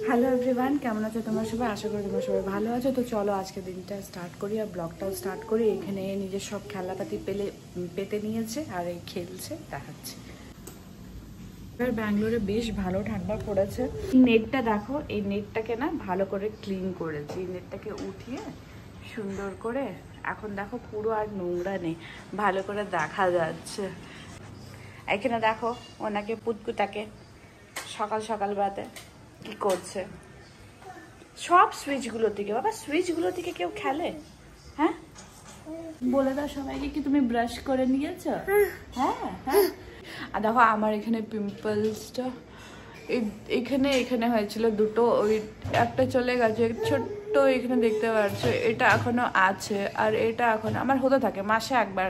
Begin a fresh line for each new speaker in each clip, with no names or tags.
Hello everyone, কেমন আছো তোমরা সবাই? আশা করি তোমরা সবাই ভালো আছো। তো চলো আজকে দিনটা স্টার্ট করি আর ব্লগটাও স্টার্ট করি। এখানে নিজের সব খেলনাপাতি পেতে নিয়েছে আর এই খেলছে, দেখাচ্ছে। এবার ব্যাঙ্গালোরে বেশ ভালো ঠান্ডা পড়েছে। নেটটা দেখো, এই নেটটাকে না ভালো করে ক্লিন করেছি। এই নেটটাকে উঠিয়ে সুন্দর করে এখন দেখো পুরো আর নোংরা নেই, ভালো করে দেখা যাচ্ছে। এখানে দেখো ওনাকে পুতকুটাকে সকাল সকাল বেলাতে কি করছে সব সুইচগুলো থেকে। বাবা সুইচগুলো থেকে কেউ খেলে? হ্যাঁ, বলে দাও সবাইকে কি তুমি ব্রাশ করে নিয়েছো? হ্যাঁ হ্যাঁ। আর দেখো আমার এখানে পিম্পলসটা এখানে এখানে হয়েছিল দুটো, ওই একটা চলে গেছে ছোট্ট, এখানে দেখতে পাচ্ছ। এটা এখনো আছে আর এটা এখন আমার হতে থাকে, মাসে একবার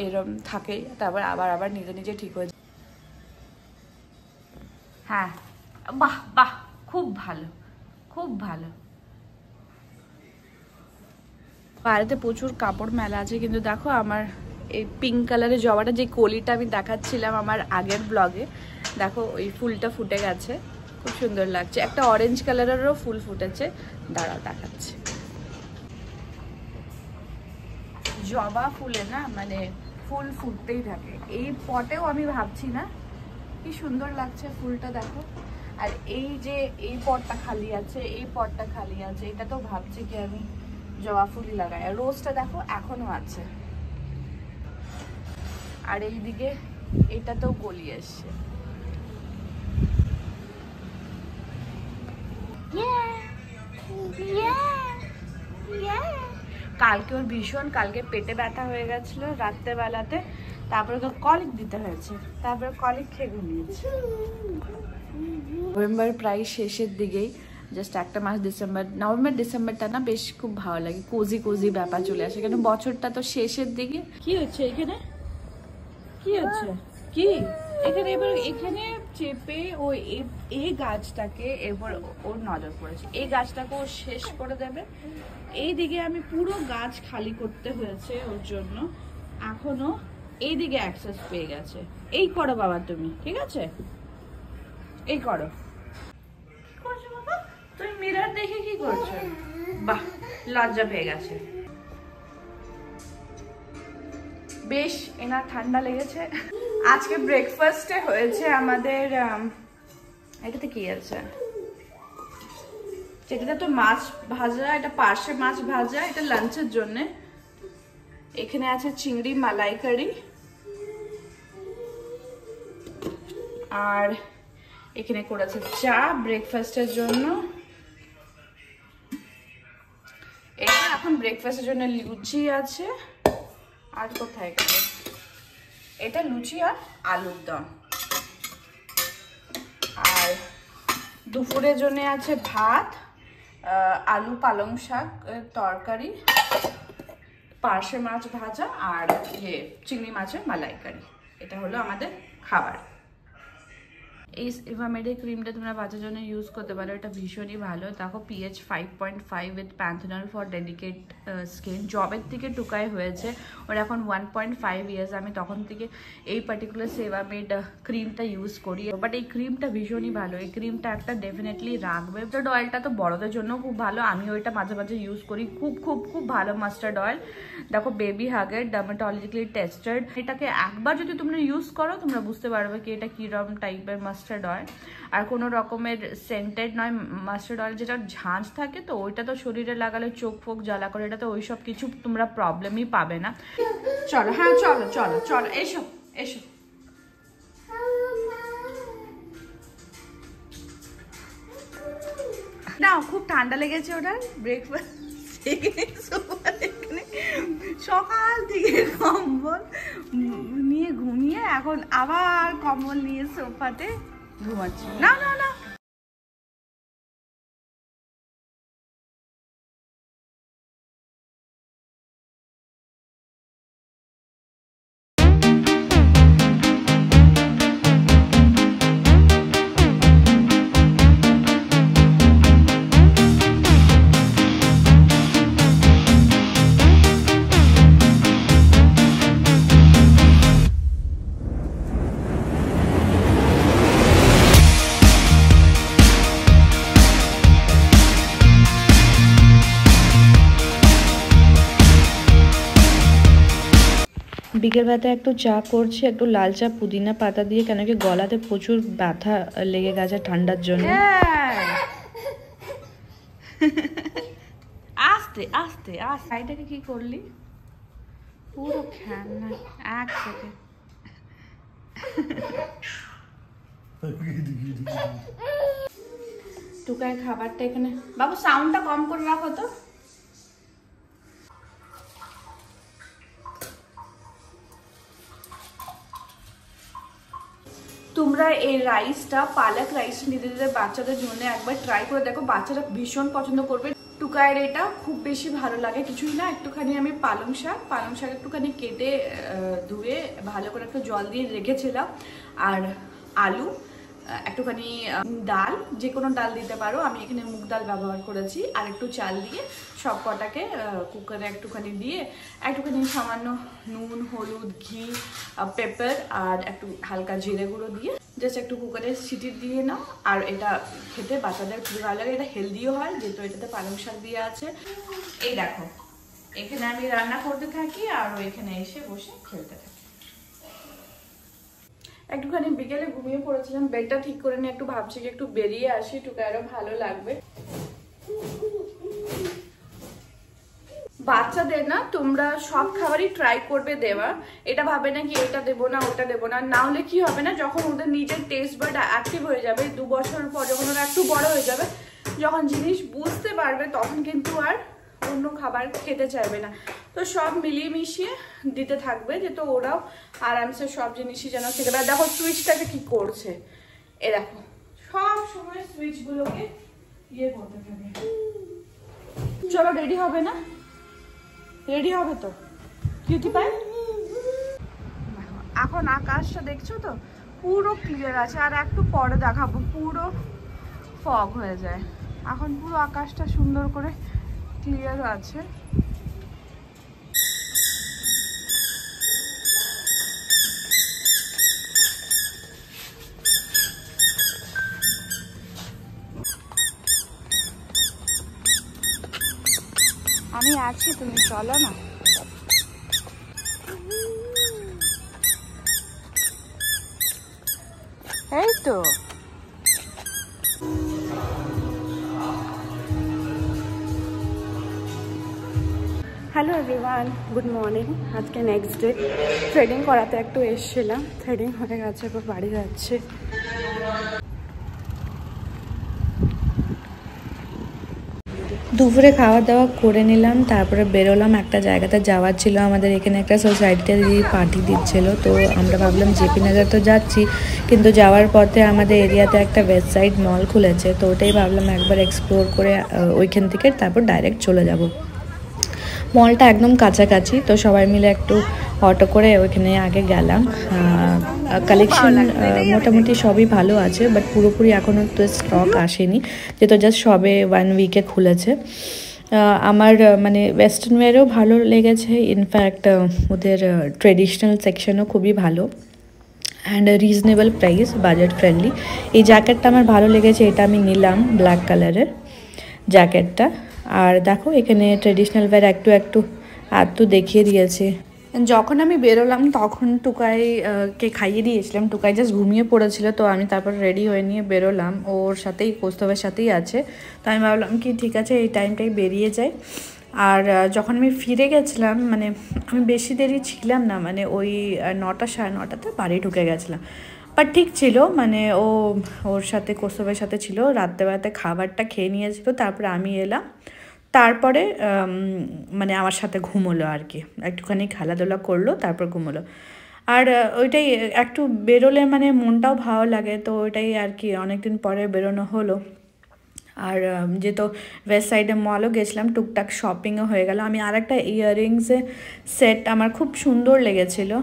এরম থাকে, তারপর আবার আবার নিজে নিজে ঠিক হয়ে যায়। হ্যাঁ, বাহ বাহ, খুব ভালো খুব ভালো। বাইরেতে প্রচুর কাপড় মেলা আছে, কিন্তু দেখো আমার এই পিঙ্ক কালারের জবাটা, যে কলিটা আমি দেখাচ্ছিলাম আমার আগের ব্লগে, দেখো ওই ফুলটা ফুটে গেছে, খুব সুন্দর লাগছে। একটা অরেঞ্জ কালারেরও ফুল ফুটেছে, দাঁড়াও দেখাচ্ছি। জবা ফুলে না মানে ফুল ফুটতেই থাকে। এই পটেও আমি ভাবছি না কি সুন্দর লাগছে ফুলটা, দেখো। আর এই যে এই পটটা খালি আছে, এই পটটা খালি আছে, এটা তো ভাবছি কি আমি জবা ফুলই লাগাই। আর রোজটা দেখো এখনো আছে, আর এইদিকে এটা তো কলি এসছে। কালকে ওর ভীষণ, কালকে পেটে ব্যথা হয়ে গেছিল রাত্রেবেলাতে, তারপরে তো কলিক দিতে হয়েছে, তারপরে কলিক খেয়ে ঘুমিয়েছে। নভেম্বর প্রায় শেষের দিকেই, জাস্ট একটা মাস ডিসেম্বর, নভেম্বর ডিসেম্বরটা না বেশ খুব ভালো লাগে, কোজি কোজি ব্যাপার চলে আসে, কেন বছরটা তো শেষের দিকে। কি হচ্ছে এখানে? কি হচ্ছে কি এখানে? এবার এখানে চেপে ও এই গাছটাকে, এবার ওর নজর পড়েছে, এই গাছটাকে ও শেষ করে দেবে। এই দিকে আমি পুরো গাছ খালি করতে হয়েছে ওর জন্য, এখনো এই দিকে অ্যাক্সেস পেয়ে গেছে। এই করো বাবা তুমি, ঠিক আছে? এই করো। কি করছো বাবা তুমি? মিরর দেখে কি করছো? বাহ, লজ্জা পেয়ে গেছে। বেশ এনার ঠান্ডা লেগেছে। আজকে ব্রেকফাস্টে হয়েছে আমাদের, এটাতে কি আছে, যেটাতে তো মাছ ভাজা, এটা পার্শে মাছ ভাজা, এটা লাঞ্চের জন্য। এখানে আছে চিংড়ি মালাইকারি, আর এখানে করেছে চা ব্রেকফাস্টের জন্য। এটা এখন ব্রেকফাস্টের জন্য লুচি আছে, আর কোথায় গেল, এটা লুচি আর আলুর দম। আর দুপুরের জন্য আছে ভাত, আলু পালং শাক তরকারি, পার্শে মাছ ভাজা, আর চিংড়ি মাছের মালাইকারি। এটা হলো আমাদের খাবার। এই ইভামেডের ক্রিমটা তোমরা বাচ্চার জন্য ইউজ করতে পারো, এটা ভীষণই ভালো। দেখো pH 5.5 with প্যান্থনল for delicate skin. জবের থেকে টুকাই হয়েছে ওর এখন 1.5 ইয়ার্স। আমি তখন থেকে এই পার্টিকুলার সেভামেড ক্রিমটা ইউজ করি, বাট এই ক্রিমটা ভীষণই ভালো। এই ক্রিমটা একটা ডেফিনেটলি রাখবে। মাস্টার্ড অয়েলটা তো বড়দের জন্য খুব ভালো, আমি ওইটা মাঝে মাঝে ইউজ করি, খুব খুব খুব ভালো মাস্টার্ড অয়েল। দেখো বেবি হাগের, ডার্মাটোলজিক্যালি টেস্টেড। এটাকে একবার যদি তোমরা ইউজ করো তোমরা বুঝতে পারবে কি এটা কিরকম টাইপের মাস্টার্ড অয়েল। আর কোনো রকমের সেন্টেড নয় মাস্টার্ড অয়েল, যেটা ঝাঁঝ থাকে তো ওইটা তো শরীরে লাগালে চোখ ফোক জ্বালা করে, এটা তো ওইসব কিছু তোমরা প্রবলেমই পাবে না। চলো, হ্যাঁ চলো চলো চলো, এসো এসো। না খুব ঠান্ডা লেগেছে ওটার। ব্রেকফাস্ট সকাল থেকে কম্বল নিয়ে ঘুমিয়ে এখন আবার কম্বল নিয়ে সোফাতে ঘুমাচ্ছি। না না না,
বিকেলবেলাতে একটু চা করছি, একটু লাল চা পুদিনা পাতা দিয়ে, কেন কি গলাতে প্রচুর ব্যথা লেগে গেছে ঠান্ডার জন্য।
আস্তে আস্তে আস্তে এটাকে কি করলি? পুরো খেলনা। এক সেকেন্ড। টুকায় খাবারটা এখানে, বাবু সাউন্ডটা কম করে রাখো তো। তোমরা এই রাইসটা, পালক রাইস নিজেদের বাচ্চাদের জন্য একবার ট্রাই করে দেখো, বাচ্চারা ভীষণ পছন্দ করবে। টুকায়ের এটা খুব বেশি ভালো লাগে, কিছুই না, একটুখানি আমি পালং শাক একটুখানি কেটে ধুয়ে ভালো করে একটু জল দিয়ে রেখেছিলাম, আর আলু, একটুখানি ডাল, যে কোনো ডাল দিতে পারো, আমি এখানে মুগ ডাল ব্যবহার করেছি, আর একটু চাল দিয়ে সব কটাকে কুকারে একটুখানি দিয়ে একটুখানি সামান্য নুন, হলুদ, ঘি, পেপার আর একটু হালকা জিরে গুঁড়ো দিয়ে জাস্ট একটু কুকারে সিটি দিয়ে নাও। আর এটা খেতে বাচ্চাদের খুবই ভালো লাগে, এটা হেলদিও হয় যেহেতু এটাতে পালং শাক দিয়ে আছে। এই দেখো এখানে আমি রান্না করতে থাকি আর এখানে এসে বসে খেলতে থাকি। একটুখানি বিকেলে ঘুমিয়ে পড়েছিলাম, বেডটা ঠিক করে নিয়ে একটু ভাবছি যে একটু বেরিয়ে আসি, একটু আরো ভালো লাগবে। বাচ্চাদের না তোমরা সব খাবারই ট্রাই করবে দেওয়া, এটা ভাবে না কি এটা দেবো না ওটা দেবো না, না হলে কি হবে না, যখন ওদের নিজের টেস্ট বাড অ্যাক্টিভ হয়ে যাবে, 2 বছর পর যখন ওরা একটু বড় হয়ে যাবে, যখন জিনিস বুঝতে পারবে, তখন কিন্তু আর অন্য খাবার খেতে চাইবে না। তো সব মিলিয়ে মিশিয়ে দিতে থাকবে, যেহেতু ওরাও আরামসে সব জিনিসই যেন খেতে পারে। দেখো সুইচটাকে কি করছে, এ দেখো সব সময় সুইচগুলোকে ইয়ে করতে থাকে। চলো রেডি হবে না? রেডি হবে তো কিউটি পাই? এখন আকাশটা দেখছো তো পুরো ক্লিয়ার আছে, আর একটু পরে দেখাবো পুরো ফগ হয়ে যায়, এখন পুরো আকাশটা সুন্দর করে ক্লিয়ার আছে। আমি আছি, তুমি চলো না। এই তো হ্যালো এভরিওয়ান, গুড মর্নিং। আজকে নেক্সট ডে, থ্রেডিং করাতে একটু এসেছিলাম, থ্রেডিং হয়ে গেছে, এবার বাড়ি যাচ্ছে।
দুপুরে খাওয়া দাওয়া করে নিলাম, তারপরে বেরোলাম, একটা জায়গাতে যাওয়ার ছিল আমাদের, এখানে একটা সোসাইটিতে দিয়ে পার্টি দিচ্ছিল, তো আমরা ভাবলাম জেপি নগর তো যাচ্ছি, কিন্তু যাওয়ার পথে আমাদের এরিয়াতে একটা ওয়েস্ট সাইড মল খুলেছে, তো ওটাই ভাবলাম একবার এক্সপ্লোর করে ওইখান থেকে তারপর ডাইরেক্ট চলে যাব। মলটা একদম কাছাকাছি, তো সবাই মিলে একটু অটো করে ওইখানে আগে গেলাম। কালেকশন মোটামুটি সবই ভালো আছে, বাট পুরোপুরি এখনও তো স্টক আসেনি, যেহেতু জাস্ট সবে 1 উইকে খুলেছে। আমার মানে ওয়েস্টার্ন ওয়্যারও ভালো লেগেছে, ইনফ্যাক্ট ওদের ট্রেডিশনাল সেকশনও খুবই ভালো and reasonable price, budget friendly. এই জ্যাকেটটা আমার ভালো লেগেছে, এটা আমি নিলাম, ব্ল্যাক কালারের জ্যাকেটটা। আর দেখো এখানে ট্রেডিশনাল ওয়্যার একটু দেখিয়ে দিয়েছে। যখন আমি বেরোলাম তখন টুকাইকে খাইয়ে দিয়েছিলাম, টুকাই জাস্ট ঘুমিয়ে পড়েছিল, তো আমি তারপর রেডি হয়ে নিয়ে বেরোলাম, ওর সাথেই কৌস্তবের সাথেই আছে, তো আমি ভাবলাম কি ঠিক আছে এই টাইমটাই বেরিয়ে যাই। আর যখন আমি ফিরে গেছিলাম, মানে আমি বেশি দেরি ছিলাম না, মানে ওই 9টা সাড়ে 9টাতে বাড়ি ঢুকে গেছিলাম, বাট ঠিক ছিল, মানে ওর সাথে কৌস্তবের সাথে ছিল, রাত্রেবেলাতে খাবারটা খেয়ে নিয়েছিল, তারপরে আমি এলাম, তারপরে মানে আমার সাথে ঘুমোলো আর কি, একটুখানি খেলাধুলা করলো, তারপর ঘুমোলো। আর ওইটাই একটু বেরোলে মানে মনটাও ভালো লাগে, তো ওইটাই আর কি, অনেকদিন পরে বেরোনো হলো। আর যেহেতু ওয়েস্ট সাইডে মলও গেছিলাম, টুকটাক শপিংও হয়ে গেল। আমি আর একটা ইয়াররিংসের সেট আমার খুব সুন্দর লেগেছিলো,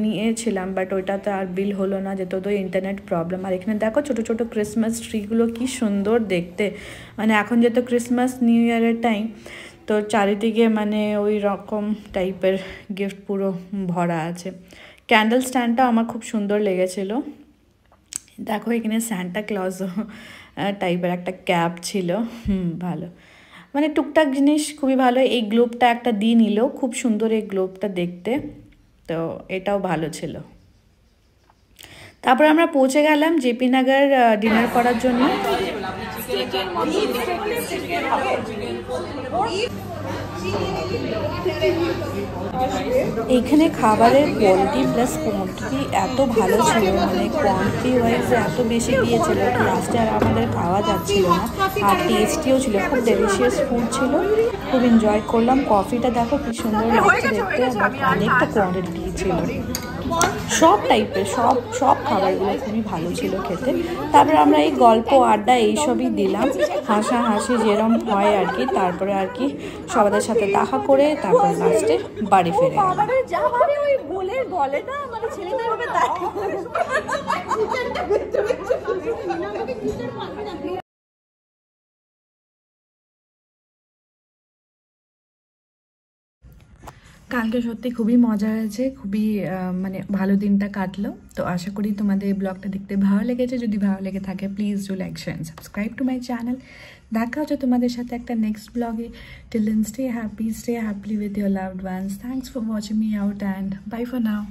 নিয়েছিলাম, বাট ওইটাতে আর বিল হলো না, যেহেতু তো ইন্টারনেট প্রবলেম। আর এখানে দেখো ছোটো ছোটো ক্রিসমাস ট্রিগুলো কি সুন্দর দেখতে, মানে এখন যেহেতু ক্রিসমাস নিউ ইয়ারের টাইম, তো চারিদিকে মানে ওই রকম টাইপের গিফট পুরো ভরা আছে। ক্যান্ডেল স্ট্যান্ডটা আমার খুব সুন্দর লেগেছিলো। দেখো এখানে সান্টা ক্লজ টাইপের একটা ক্যাপ ছিল, ভালো, মানে টুকটাক জিনিস খুবই ভালো। এই গ্লোবটা একটা দিয়ে নিল, খুব সুন্দর এই গ্লোবটা দেখতে, তো এটাও ভালো ছিল। তারপর আমরা পৌঁছে গেলাম জেপি নগর ডিনার করার জন্য। এইখানে খাবারের কোয়ালিটি প্লাস কোয়ান্টিটি এত ভালো ছিল, মানে কোয়ান্টিটি ওয়াইজ এত বেশি দিয়েছিল লাস্টে আর আমাদের খাওয়া যাচ্ছিল না, আর টেস্টিও ছিল, খুব ডেলিশিয়াস ফুড ছিল, খুব এনজয় করলাম। কফিটা দেখো কি সুন্দর লাগছে দেখতে, আর অনেকটা কোয়ান্টিটি দিয়েছিল, সব টাইপের সব খাবারগুলো খুবই ভালো ছিল খেতে। তারপরে আমরা এই গল্প আড্ডা এইসবই দিলাম, হাসাহাসি যেরম হয় আর কি। তারপরে আর কি সবাদের সাথে দেখা করে তারপর লাস্টে বাড়ি ফিরে কালকে সত্যি খুবই মজা হয়েছে, খুবই মানে ভালো দিনটা কাটলো। তো আশা করি তোমাদের এই ব্লগটা দেখতে ভালো লেগেছে। যদি ভালো লেগে থাকে please do like share and subscribe to my channel. দেখা হচ্ছে তোমাদের সাথে একটা নেক্সট ব্লগে। Till then stay happy, stay happily with your loved ones. Thanks for watching me out and bye for now.